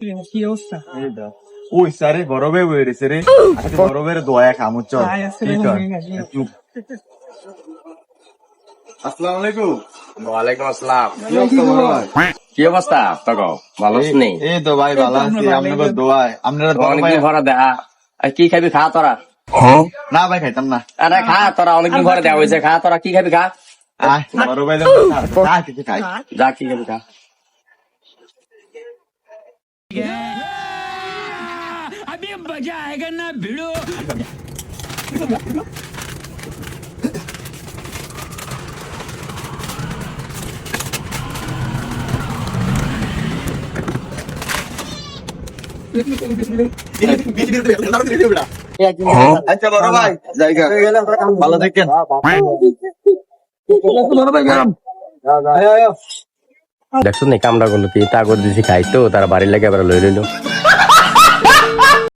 কি অবস্থা? ওই স্যারে গরবে বেড়েছে রে, গরবের দোয়া খামুচ। চুপ। আসসালামু আলাইকুম। ওয়ালাইকুম আসসালাম। কি অবস্থা বড় ভাই? কি অবস্থা তোকে? ভালো আছিস নি? এই তো ভাই ভালো আছি, আপনাকে দোয়ায়। আপনারা বড় ভাই? অনেকদিন পরে দেখা। আর কি খাবি খা তোরা? না ভাই খাইতাম না। আরে খা তোরা, অনেকদিন পরে দেখা হয়েছে, খা তোরা, কি খাবি খা। আয় বড় ভাই কিছু খাই। যা কি খাবি খা। আচ্ছা বড় ভাই জায়গা ভালো দেখেন। দেখছো নি কামড়া গুলো কি তা করে দিছি খাই তো তারা বাড়ির লাগে আবার লই লইলো।